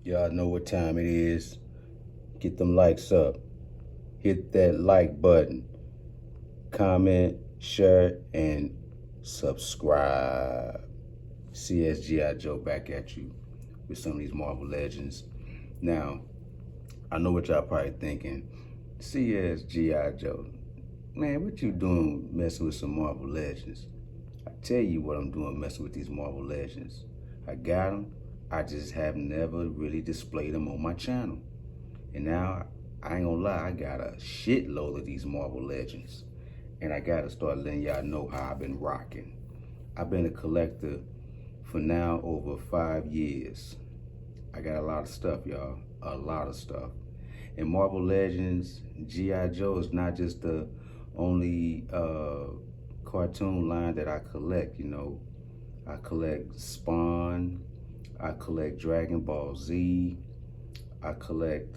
Y'all know what time it is. Get them likes up. Hit that like button. Comment, share, and subscribe. CS-GIJOE back at you with some of these Marvel Legends. Now, I know what y'all probably thinking. CS-GIJOE. Man, what you doing messing with some Marvel Legends? I tell you what I'm doing messing with these Marvel Legends. I got them. I just have never really displayed them on my channel. And now, I ain't gonna lie, I got a shitload of these Marvel Legends. And I gotta start letting y'all know how I've been rocking. I've been a collector for now over 5 years. I got a lot of stuff, y'all. A lot of stuff. And Marvel Legends, G.I. Joe is not just the only cartoon line that I collect, you know. I collect Spawn, I collect Dragon Ball Z, I collect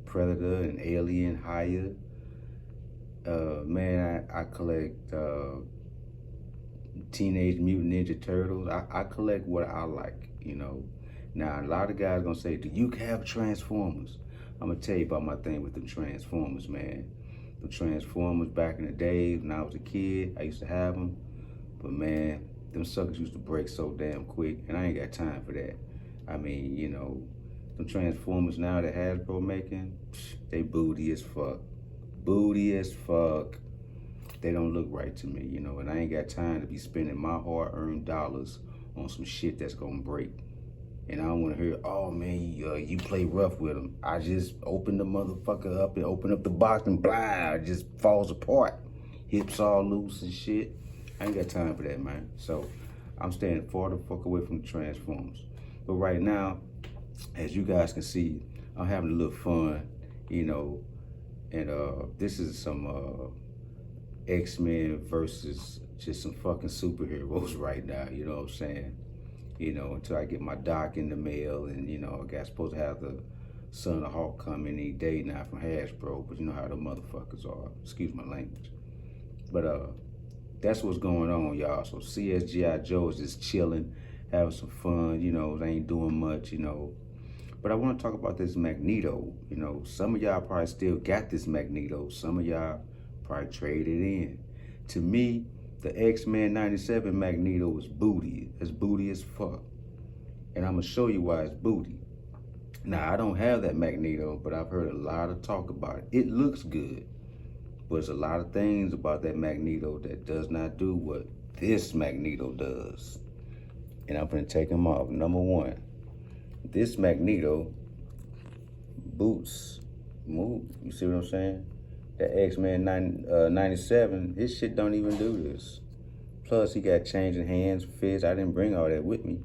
Predator and Alien Higher. Man, I collect Teenage Mutant Ninja Turtles. I collect what I like, you know. Now, a lot of guys gonna say, do you have Transformers? I'm gonna tell you about my thing with them Transformers, man. The Transformers back in the day when I was a kid, I used to have them. But man, them suckers used to break so damn quick, and I ain't got time for that. I mean, you know, them Transformers now that Hasbro making, they booty as fuck. Booty as fuck. They don't look right to me, you know, and I ain't got time to be spending my hard-earned dollars on some shit that's gonna break. And I don't want to hear, oh man, you play rough with them. I just open the motherfucker up and open up the box and blah, it just falls apart. Hips all loose and shit. I ain't got time for that, man. So I'm staying far the fuck away from the Transformers. But right now, as you guys can see, I'm having a little fun, you know, and this is some X-Men versus just some fucking superheroes right now, you know what I'm saying? You know, until I get my doc in the mail, and you know, I got supposed to have the Son of the Hawk come any day now from Hasbro, but you know how the motherfuckers are. Excuse my language. But that's what's going on, y'all. So CS-GIJOE is just chilling, having some fun. You know, they ain't doing much. You know, but I want to talk about this Magneto. You know, some of y'all probably still got this Magneto. Some of y'all probably traded in. To me, the X-Men 97 Magneto is booty. It's booty as fuck. And I'm going to show you why it's booty. Now, I don't have that Magneto, but I've heard a lot of talk about it. It looks good. But there's a lot of things about that Magneto that does not do what this Magneto does. And I'm going to take him off. Number one, this Magneto boots move. You see what I'm saying? That X-Men 97, his shit don't even do this. Plus, he got changing hands, fists. I didn't bring all that with me.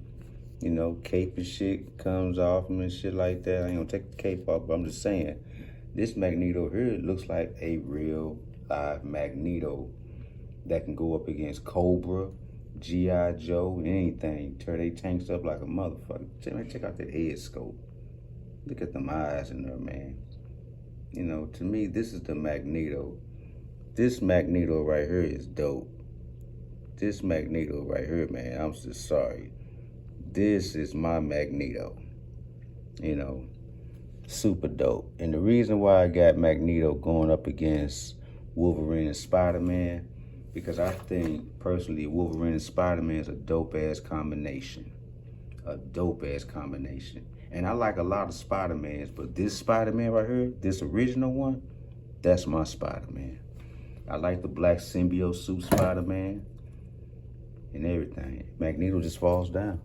You know, cape and shit comes off him and shit like that. I ain't gonna take the cape off, but I'm just saying, this Magneto here looks like a real live Magneto that can go up against Cobra, G.I. Joe, anything. Tear they tanks up like a motherfucker. Check out that head scope. Look at them eyes in there, man. You know, to me, this is the Magneto. This Magneto right here is dope. This Magneto right here, man, I'm just sorry. This is my Magneto. You know, super dope. And the reason why I got Magneto going up against Wolverine and Spider-Man, because I think, personally, Wolverine and Spider-Man is a dope-ass combination. A dope-ass combination. And I like a lot of Spider-Mans, but this Spider-Man right here, this original one, that's my Spider-Man. I like the black symbiote suit Spider-Man and everything. Magneto just falls down.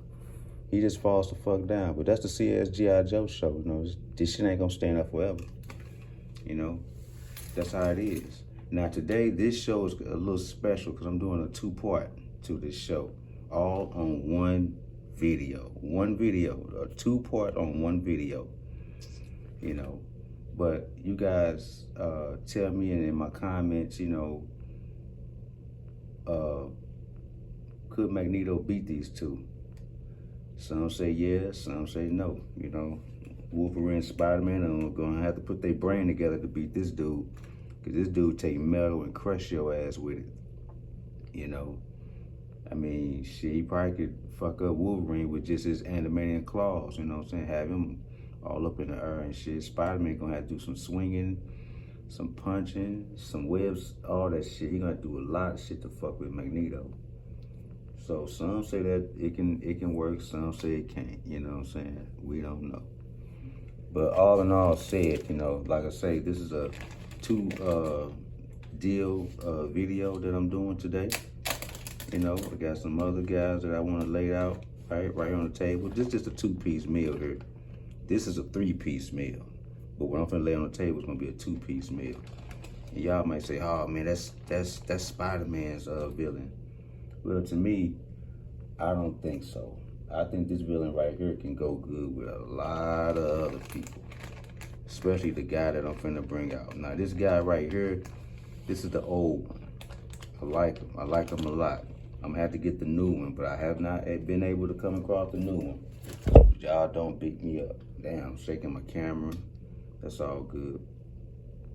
He just falls the fuck down. But that's the CS-GIJOE show, you know. This shit ain't gonna stand up forever. You know, that's how it is. Now today, this show is a little special because I'm doing a 2-part to this show. All on one video. One video, a 2-part on one video, you know. But you guys tell me in my comments, you know, could Magneto beat these two? Some say yes, some say no, you know. Wolverine and Spider-Man are gonna have to put their brain together to beat this dude, because this dude take metal and crush your ass with it, you know. I mean, shit, he probably could fuck up Wolverine with just his adamantium claws, you know what I'm saying? Have him all up in the air and shit. Spider-Man gonna have to do some swinging, some punching, some webs, all that shit. He gonna do a lot of shit to fuck with Magneto. So some say that it can work, some say it can't, you know what I'm saying? We don't know. But all in all said, you know, like I say, this is a two deal video that I'm doing today. You know, I got some other guys that I want to lay out right here on the table. This is just a 2-piece meal here. This is a 3-piece meal. But what I'm gonna lay on the table is gonna be a 2-piece meal. And y'all might say, oh man, that's Spider-Man's villain. Well, to me, I don't think so. I think this villain right here can go good with a lot of other people, especially the guy that I'm finna bring out. Now, this guy right here, this is the old one. I like him. I like him a lot. I'm gonna have to get the new one, but I have not been able to come across the new one. Y'all don't beat me up. Damn, I'm shaking my camera. That's all good.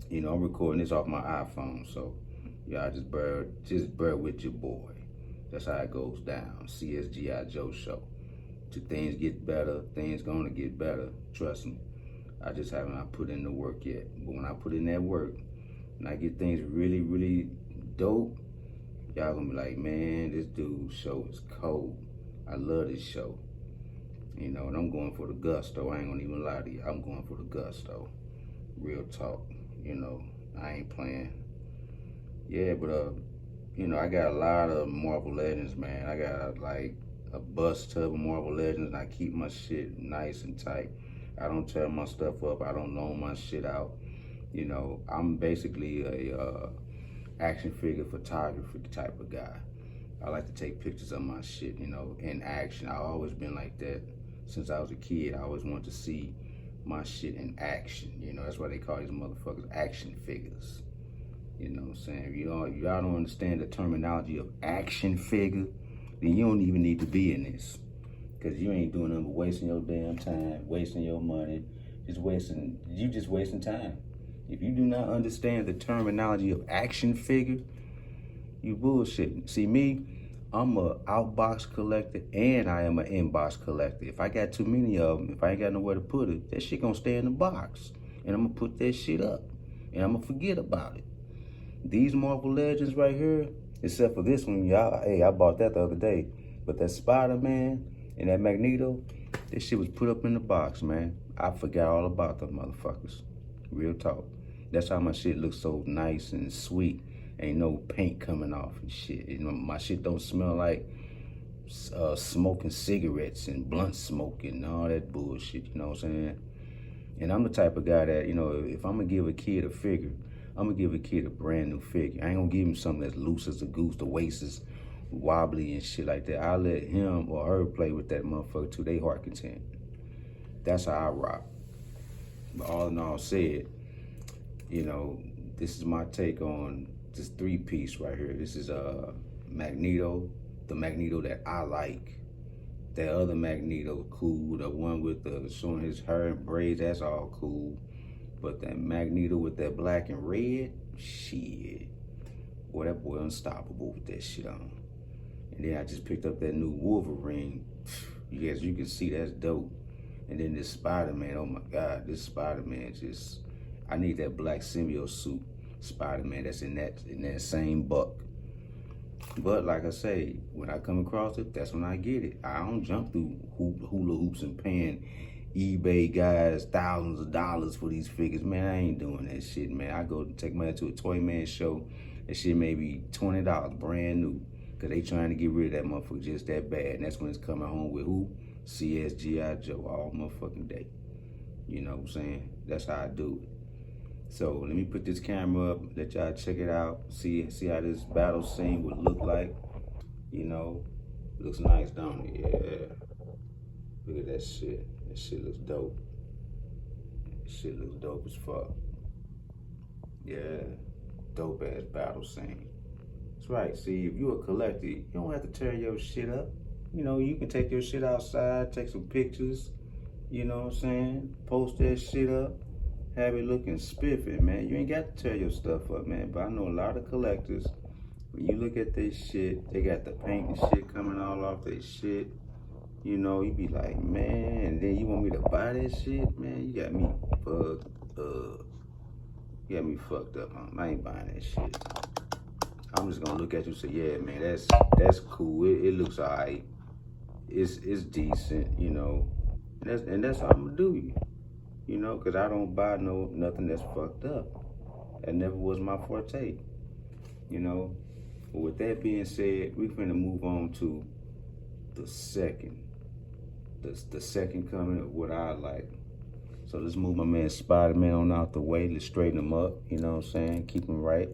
You know, I'm recording this off my iPhone, so y'all just bear with your boy. That's how it goes down. CS-GIJOE show. Till things get better, things gonna get better. Trust me. I just haven't put in the work yet. But when I put in that work, and I get things really, really dope, y'all gonna be like, man, this dude's show is cold. I love this show. You know, and I'm going for the gusto. I ain't gonna even lie to you. I'm going for the gusto. Real talk. You know, I ain't playing. Yeah, but you know, I got a lot of Marvel Legends, man. I got like a bus tub of Marvel Legends, and I keep my shit nice and tight. I don't tear my stuff up. I don't loan my shit out. You know, I'm basically a action figure photography type of guy. I like to take pictures of my shit, you know, in action. I've always been like that since I was a kid. I always wanted to see my shit in action. You know, that's why they call these motherfuckers action figures. You know what I'm saying? If y'all don't understand the terminology of action figure, then you don't even need to be in this. Because you ain't doing nothing but wasting your damn time, wasting your money, you just wasting time. If you do not understand the terminology of action figure, you bullshitting. See me, I'm a outbox collector and I am an inbox collector. If I got too many of them, if I ain't got nowhere to put it, that shit gonna stay in the box. And I'm gonna put that shit up. And I'm gonna forget about it. These Marvel Legends right here, except for this one, y'all, hey, I bought that the other day. But that Spider-Man and that Magneto, this shit was put up in the box, man. I forgot all about them motherfuckers. Real talk. That's how my shit looks so nice and sweet. Ain't no paint coming off and shit. You know, my shit don't smell like smoking cigarettes and blunt smoking and all that bullshit, you know what I'm saying? And I'm the type of guy that, you know, if I'm gonna give a kid a figure, I'm gonna give a kid a brand new figure. I ain't gonna give him something that's loose as a goose, the waist is wobbly and shit like that. I'll let him or her play with that motherfucker to their heart content. That's how I rock. But all in all said, you know, this is my take on this 3-piece right here. This is Magneto, the Magneto that I like. That other Magneto, cool. The one with the showing his hair and braids, that's all cool. But that Magneto with that black and red, shit. Boy, that boy unstoppable with that shit on. And then I just picked up that new Wolverine. Yes, you can see that's dope. And then this Spider-Man, oh my God, this Spider-Man just, I need that black symbiote suit Spider-Man that's in that same buck. But like I say, when I come across it, that's when I get it. I don't jump through hula hoops and paying eBay guys thousands of dollars for these figures. Man, I ain't doing that shit, man. I go take my to a Toy Man show. That shit may be $20 brand new. Cause they trying to get rid of that motherfucker just that bad. And that's when it's coming home with who? CS-GIJOE all motherfucking day. You know what I'm saying? That's how I do it. So let me put this camera up, let y'all check it out, see how this battle scene would look like. You know, looks nice, don't it? Yeah. Look at that shit. That shit looks dope. That shit looks dope as fuck. Yeah, dope ass battle scene. That's right. See, if you're a collector, you don't have to tear your shit up. You know, you can take your shit outside, take some pictures. You know what I'm saying? Post that shit up. Have it looking spiffy, man. You ain't got to tear your stuff up, man. But I know a lot of collectors, when you look at this shit, they got the paint and shit coming all off their shit. You know, you be like, man, and then you want me to buy that shit, man. You got me fucked up. You got me fucked up, huh? I ain't buying that shit. I'm just gonna look at you and say, yeah, man, that's cool. It looks alright. It's decent, you know. And that's how I'm gonna do you. You know, cause I don't buy nothing that's fucked up. That never was my forte. You know. But with that being said, we're finna move on to the second coming of what I like. So let's move my man Spider-Man on out the way. Let's straighten him up, you know what I'm saying? Keep him right,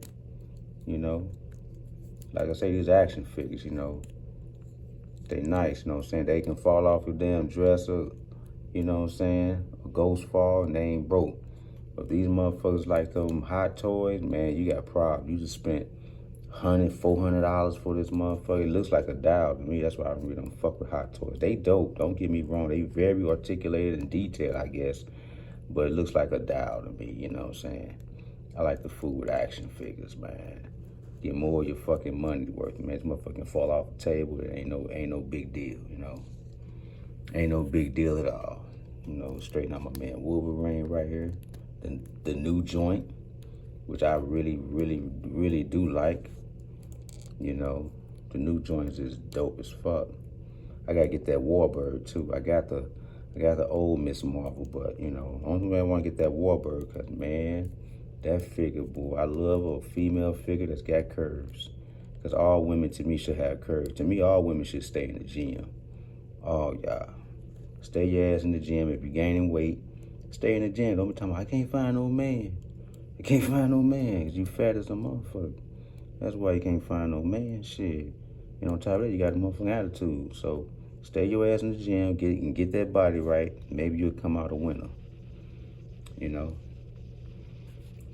you know? Like I say, these action figures, you know, they nice, you know what I'm saying? They can fall off your damn dresser, you know what I'm saying? A ghost fall and they ain't broke. But these motherfuckers like them hot toys, man, you got problems. You just spent $100, $400 for this motherfucker. It looks like a dial to me. That's why I really don't fuck with hot toys. They dope, don't get me wrong. They very articulated and detailed, I guess. But it looks like a dial to me, you know what I'm saying? I like the fool with action figures, man. Get more of your fucking money worth, man. This motherfucking fall off the table. It ain't no big deal, you know? Ain't no big deal at all. You know, straighten out my man Wolverine right here. The new joint, which I really, really, really do like. You know, the new joints is dope as fuck. I gotta get that Warbird too. I got the old Miss Marvel, but you know, only way I wanna get that Warbird, cause man, that figure, boy, I love a female figure that's got curves. Cause all women to me should have curves. To me, all women should stay in the gym. Oh yeah. Stay your ass in the gym. If you're gaining weight, stay in the gym. Don't be talking about, I can't find no man. I can't find no man, cause you fat as a motherfucker. That's why you can't find no man, shit. And on top of that, you got a motherfucking attitude. So stay your ass in the gym, get that body right. Maybe you'll come out a winner, you know?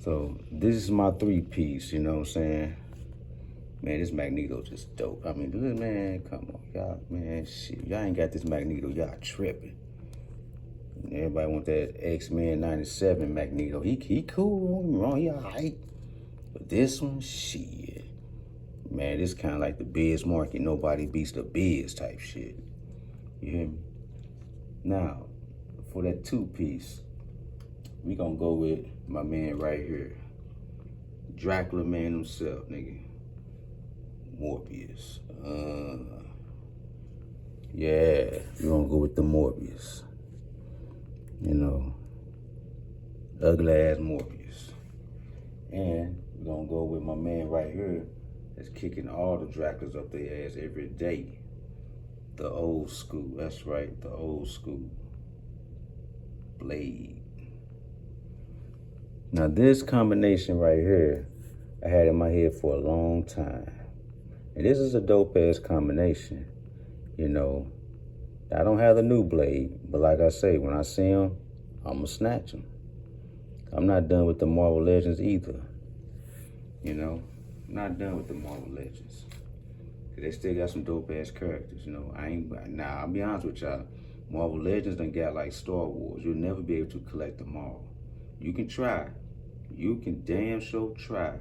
So this is my 3-piece, you know what I'm saying? Man, this Magneto just dope. I mean, man, come on, y'all, man, shit. Y'all ain't got this Magneto, y'all tripping. Everybody want that X-Men 97 Magneto. He cool, don't get me wrong, he all right. But this one, shit. Man, this kind of like the Biz market. Nobody beats the Biz type shit. You hear me? Now, for that 2-piece, we gonna go with my man right here. Dracula man himself, nigga. Morbius. Yeah, we gonna go with the Morbius. You know, ugly ass Morbius. And we're gonna go with my man right here that's kicking all the Draculas up their ass every day. The old school, that's right, the old school. Blade. Now this combination right here, I had in my head for a long time. And this is a dope ass combination, you know. I don't have the new Blade, but like I say, when I see him, I'ma snatch him. I'm not done with the Marvel Legends either. You know, not done with the Marvel Legends. Cause they still got some dope ass characters, you know. I'll be honest with y'all. Marvel Legends done got like Star Wars. You'll never be able to collect them all. You can try. You can damn sure try.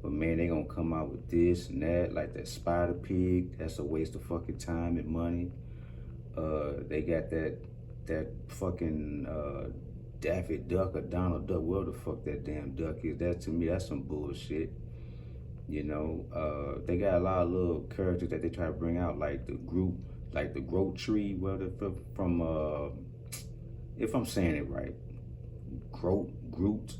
But man, they gonna come out with this and that, like that Spider Pig. That's a waste of fucking time and money. They got that fucking Daffy Duck or Donald Duck, whatever the fuck that damn duck is. That to me, that's some bullshit. You know, they got a lot of little characters that they try to bring out, like the group, like the Groot Tree, from if I'm saying it right, Groot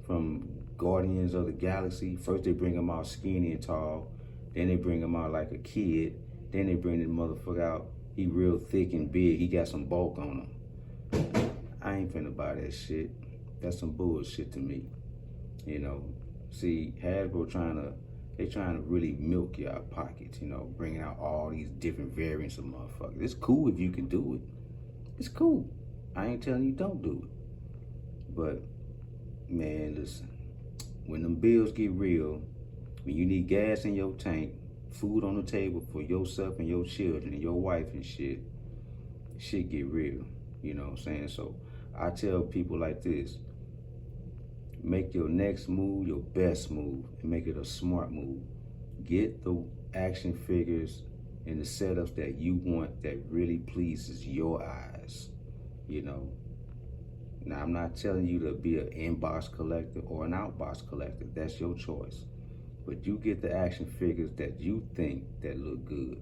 from Guardians of the Galaxy. First they bring him out skinny and tall, then they bring him out like a kid, then they bring this motherfucker out, he real thick and big, he got some bulk on him. I ain't finna buy that shit. That's some bullshit to me. You know, see, Hasbro they trying to really milk your pockets, you know, bringing out all these different variants of motherfuckers. It's cool if you can do it. It's cool. I ain't telling you don't do it. But, man, listen, when them bills get real, when you need gas in your tank, food on the table for yourself and your children and your wife and shit get real. You know what I'm saying? So I tell people like this, make your next move your best move and make it a smart move. Get the action figures and the setups that you want that really pleases your eyes, you know. Now, I'm not telling you to be an inbox collector or an outbox collector. That's your choice. But you get the action figures that you think that look good.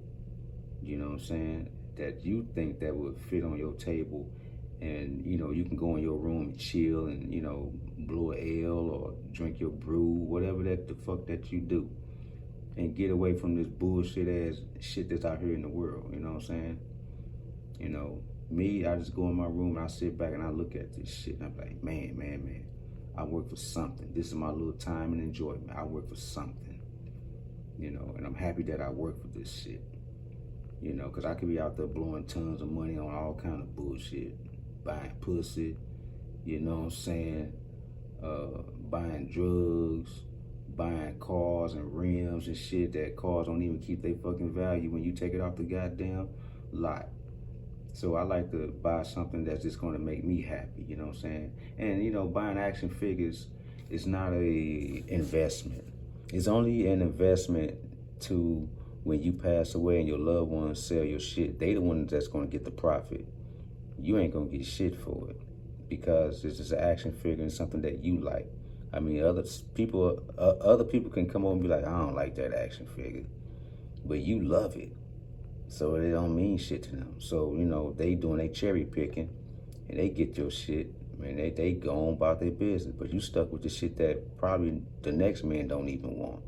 You know what I'm saying? That you think that would fit on your table, and you can go in your room and chill and blow a L or drink your brew, whatever that the fuck that you do, and get away from this bullshit ass shit that's out here in the world. You know what I'm saying? Me, I just go in my room and I sit back and I look at this shit and I'm like, man, I work for something. This is my little time and enjoyment. I work for something, and I'm happy that I work for this shit, because I could be out there blowing tons of money on all kind of bullshit, buying pussy, you know what I'm saying, buying drugs, buying cars and rims and shit that cars don't even keep their fucking value when you take it off the goddamn lot. So I like to buy something that's just going to make me happy, you know what I'm saying? And, buying action figures is not a investment. It's only an investment to when you pass away and your loved ones sell your shit. They the ones that's going to get the profit. You ain't going to get shit for it because it's just an action figure and something that you like. I mean, other people can come over and be like, I don't like that action figure, but you love it. So it don't mean shit to them. So, they doing their cherry picking and they get your shit. Man, they go on about their business. But you stuck with the shit that probably the next man don't even want.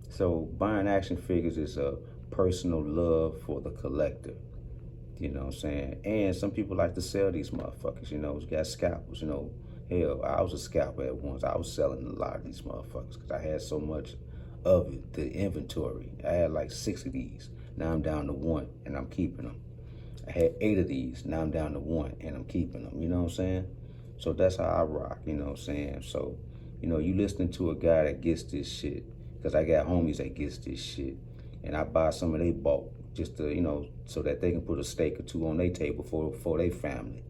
So buying action figures is a personal love for the collector. You know what I'm saying? And some people like to sell these motherfuckers, you got scalpers, Hell, I was a scalper at once. I was selling a lot of these motherfuckers because I had so much of it, the inventory. I had like 6 of these. Now I'm down to 1 and I'm keeping them. I had 8 of these. Now I'm down to 1 and I'm keeping them. You know what I'm saying? So that's how I rock, you know what I'm saying? So, you listening to a guy that gets this shit, because I got homies that gets this shit, and I buy some of their bulk just to, so that they can put a steak or 2 on their table for their family.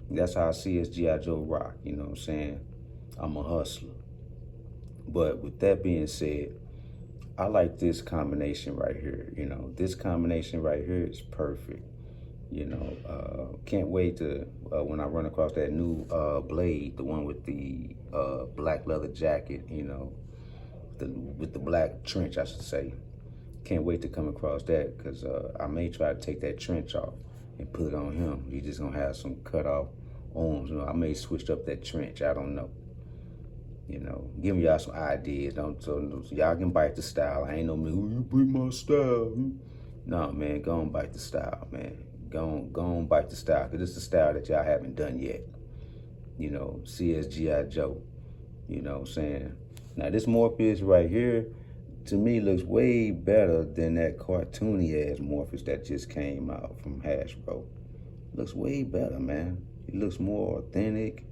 And that's how CS-GIJOE rock, you know what I'm saying? I'm a hustler. But with that being said, I like this combination right here. This combination right here is perfect. Can't wait to when I run across that new blade, the one with the black leather jacket, with the black trench, I should say. Can't wait to come across that because I may try to take that trench off and put it on him. He's just gonna have some cut off arms. I may switch up that trench. I don't know. Giving y'all some ideas. So y'all can bite the style. I ain't no man, you bring my style. No, man, go on bite the style, man. Go on bite the style, because it's the style that y'all haven't done yet. CS-GIJOE. You know what I'm saying? Now, this Morpheus right here, to me, looks way better than that cartoony-ass Morpheus that just came out from Hasbro. Looks way better, man. It looks more authentic.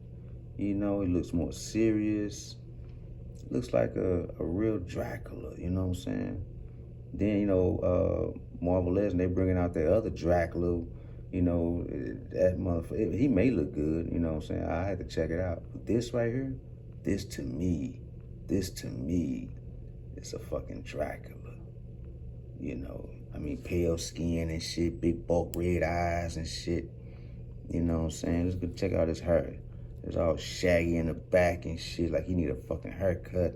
It looks more serious. It looks like a real Dracula, you know what I'm saying? Then, Marvel Legends, they bringing out their other Dracula, that motherfucker, he may look good, you know what I'm saying? I had to check it out. But this right here, this to me is a fucking Dracula, pale skin and shit, big bulk red eyes and shit, you know what I'm saying? Let's go check out his hair. It's all shaggy in the back and shit, like he need a fucking haircut,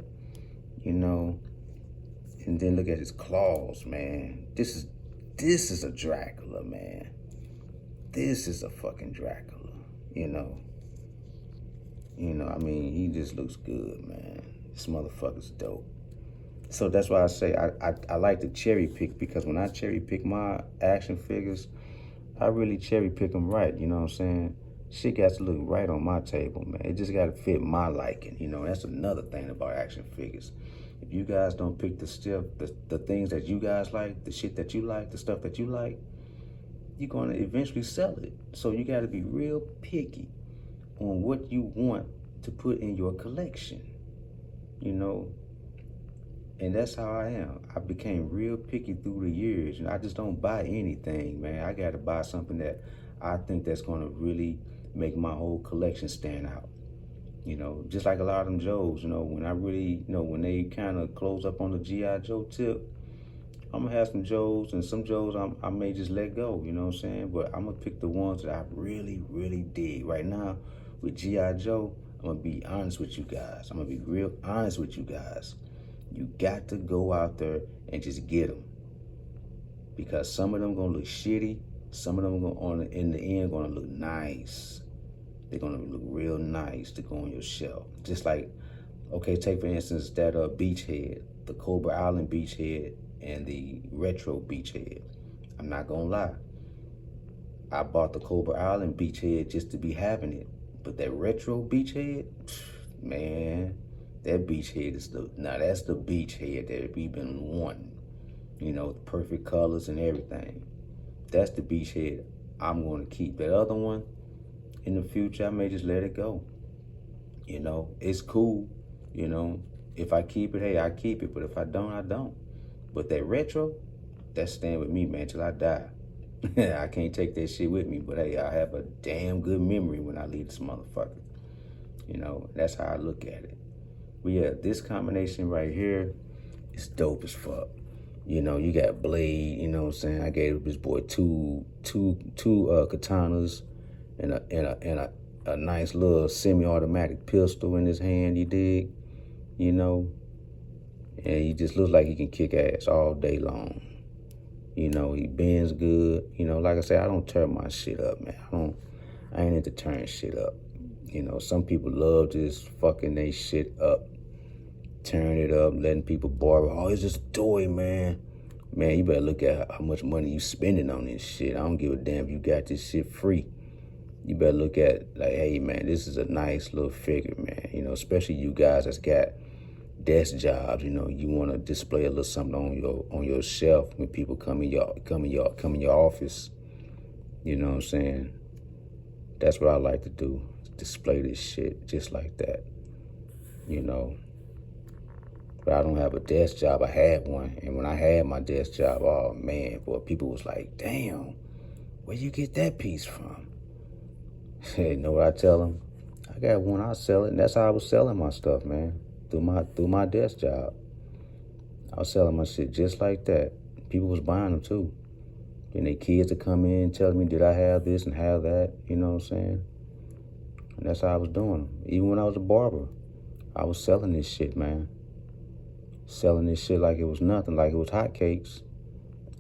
And then look at his claws, man. This is a Dracula, man. This is a fucking Dracula, he just looks good, man. This motherfucker's dope. So that's why I say I like to cherry pick, because when I cherry pick my action figures, I really cherry pick them right, you know what I'm saying? Shit got to look right on my table, man. It just got to fit my liking, That's another thing about action figures. If you guys don't pick the things that you guys like, the shit that you like, the stuff that you like, you're going to eventually sell it. So you got to be real picky on what you want to put in your collection, And that's how I am. I became real picky through the years. I just don't buy anything, man. I got to buy something that I think that's going to really make my whole collection stand out. Just like a lot of them Joes, when I really, when they kind of close up on the G.I. Joe tip, I'm gonna have some Joes, and some Joes I may just let go, you know what I'm saying? But I'm gonna pick the ones that I really, really dig. Right now, with G.I. Joe, I'm gonna be honest with you guys. I'm gonna be real honest with you guys. You got to go out there and just get them. Because some of them gonna look shitty. Some of them gonna, in the end, gonna look nice. They're gonna look real nice to go on your shelf. Just like, okay, take for instance that Beachhead, the Cobra Island Beachhead and the Retro Beachhead. I'm not gonna lie. I bought the Cobra Island Beachhead just to be having it. But that Retro Beachhead, man, that Beachhead is that's the Beachhead that we've been wanting. You know, the perfect colors and everything. That's the Beachhead I'm gonna keep. That other one, in the future, I may just let it go. You know, it's cool. You know, if I keep it, hey, I keep it. But if I don't, I don't. But that retro, that's staying with me, man, till I die. I can't take that shit with me. But hey, I have a damn good memory when I leave this motherfucker. You know, that's how I look at it. But yeah, this combination right here is dope as fuck. You know, you got Blade, you know what I'm saying? I gave this boy two katanas and a nice little semi-automatic pistol in his hand, you dig? You know? And he just looks like he can kick ass all day long. You know, he bends good. You know, like I said, I don't tear my shit up, man. I ain't into tearing shit up. You know, some people love just fucking they shit up. Tearing it up, letting people borrow. Oh, it's just a toy, man. Man, you better look at how much money you spending on this shit. I don't give a damn if you got this shit free. You better look at, like, hey, man, this is a nice little figure, man. You know, especially you guys that's got desk jobs. You know, you want to display a little something on your shelf when people come in your office. You know what I'm saying? That's what I like to do. Display this shit just like that. You know. But I don't have a desk job. I had one. And when I had my desk job, oh, man, boy, people was like, damn, where you get that piece from? You know what I tell them? I got one, I'll sell it. And that's how I was selling my stuff, man, through my desk job. I was selling my shit just like that. People was buying them, too. And their kids would come in telling me, did I have this and have that? You know what I'm saying? And that's how I was doing them. Even when I was a barber, I was selling this shit, man. Selling this shit like it was nothing, like it was hotcakes.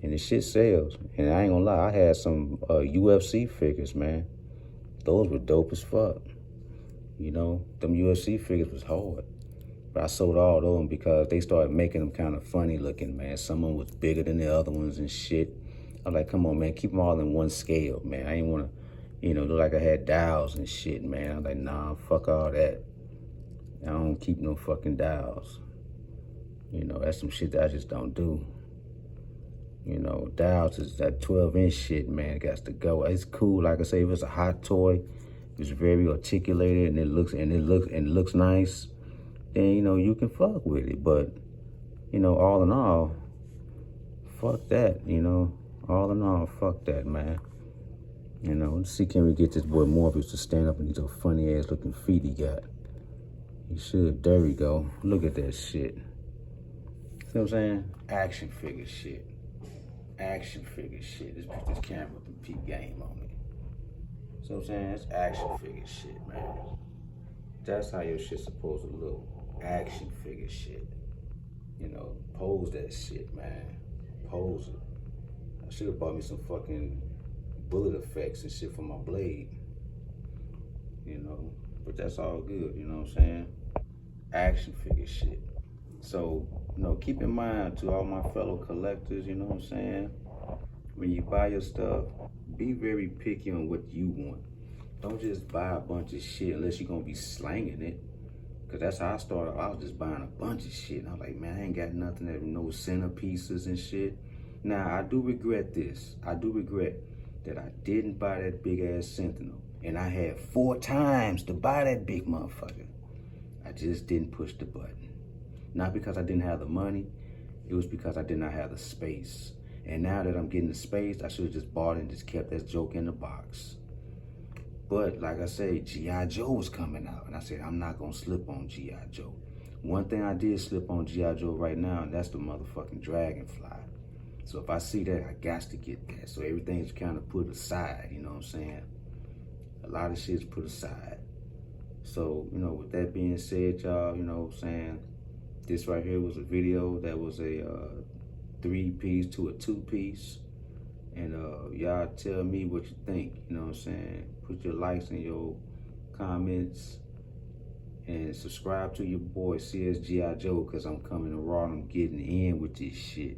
And the shit sells. And I ain't gonna lie, I had some UFC figures, man. Those were dope as fuck. You know, them UFC figures was hard. But I sold all of them because they started making them kind of funny looking, man. Some of them was bigger than the other ones and shit. I was like, come on, man, keep them all in one scale, man. I ain't wanna, you know, look like I had dials and shit, man. I was like, nah, fuck all that. I don't keep no fucking dials. You know, that's some shit that I just don't do. You know, dials is that 12-inch shit, man. It got to go. It's cool. Like I say, if it's a hot toy, it's very articulated and it looks nice, then you know you can fuck with it. But you know, all in all, fuck that. You know, all in all, fuck that, man. You know, let's see, can we get this boy Morpheus to stand up and these funny ass looking feet he got? He should. There we go. Look at that shit. See what I'm saying? Action figure shit. Action figure shit. Let's put this camera up and peep game on me. See what I'm saying? It's action figure shit, man. That's how your shit's supposed to look. Action figure shit. You know, pose that shit, man. Pose it. I should have bought me some fucking bullet effects and shit for my blade. You know, but that's all good, you know what I'm saying? Action figure shit. So, you know, keep in mind to all my fellow collectors, you know what I'm saying? When you buy your stuff, be very picky on what you want. Don't just buy a bunch of shit unless you're gonna be slanging it. Cause that's how I started. I was just buying a bunch of shit. And I was like, man, I ain't got nothing that no centerpieces and shit. Now, I do regret this. I do regret that I didn't buy that big ass Sentinel. And I had 4 times to buy that big motherfucker. I just didn't push the button. Not because I didn't have the money, it was because I did not have the space. And now that I'm getting the space, I should have just bought it and just kept that joke in the box. But like I say, G.I. Joe was coming out. And I said, I'm not gonna slip on G.I. Joe. One thing I did slip on G.I. Joe right now, and that's the motherfucking Dragonfly. So if I see that, I got to get that. So everything's kind of put aside, you know what I'm saying? A lot of shit's put aside. So, you know, with that being said, y'all, you know what I'm saying? This right here was a video that was a 3-piece to a 2-piece. And y'all tell me what you think, you know what I'm saying? Put your likes and your comments. And subscribe to your boy CS-GIJOE, because I'm coming raw and I'm getting in with this shit.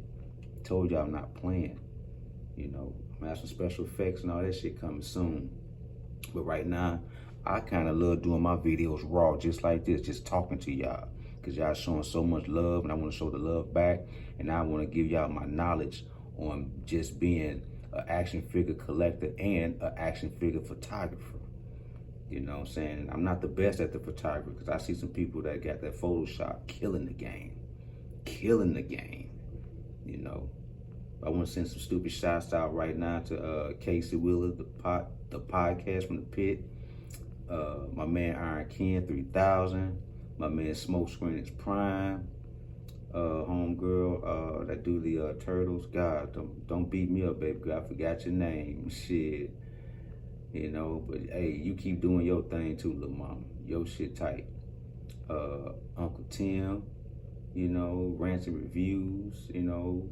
Told y'all I'm not playing. You know, I'm gonna have some special effects and all that shit coming soon. But right now, I kind of love doing my videos raw, just like this, just talking to y'all. Because y'all showing so much love, and I want to show the love back. And I want to give y'all my knowledge on just being an action figure collector and an action figure photographer. You know what I'm saying? I'm not the best at the photography, because I see some people that got that Photoshop killing the game. Killing the game. You know, I want to send some stupid shots out right now to Casey Wheeler, the podcast from the pit. My man Iron Ken 3000. My man Smoke Screen is Prime. Homegirl that do the turtles. God, don't beat me up, baby girl. I forgot your name. Shit. You know, but hey, you keep doing your thing too, little mama. Your shit tight. Uncle Tim, you know, Rants and Reviews, you know.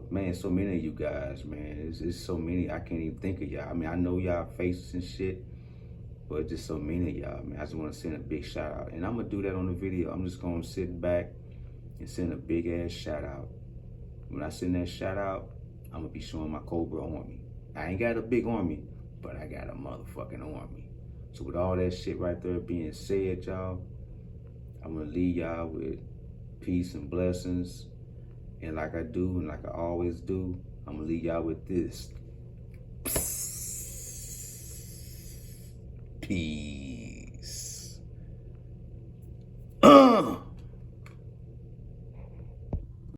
Man, so many of you guys, man. It's so many, I can't even think of y'all. I mean, I know y'all faces and shit, but just so many of y'all, man. I just want to send a big shout out. And I'm going to do that on the video. I'm just going to sit back and send a big ass shout out. When I send that shout out, I'm going to be showing my Cobra army. I ain't got a big army, but I got a motherfucking army. So with all that shit right there being said, y'all, I'm going to leave y'all with peace and blessings. And like I do, and like I always do, I'm going to leave y'all with this. Peace.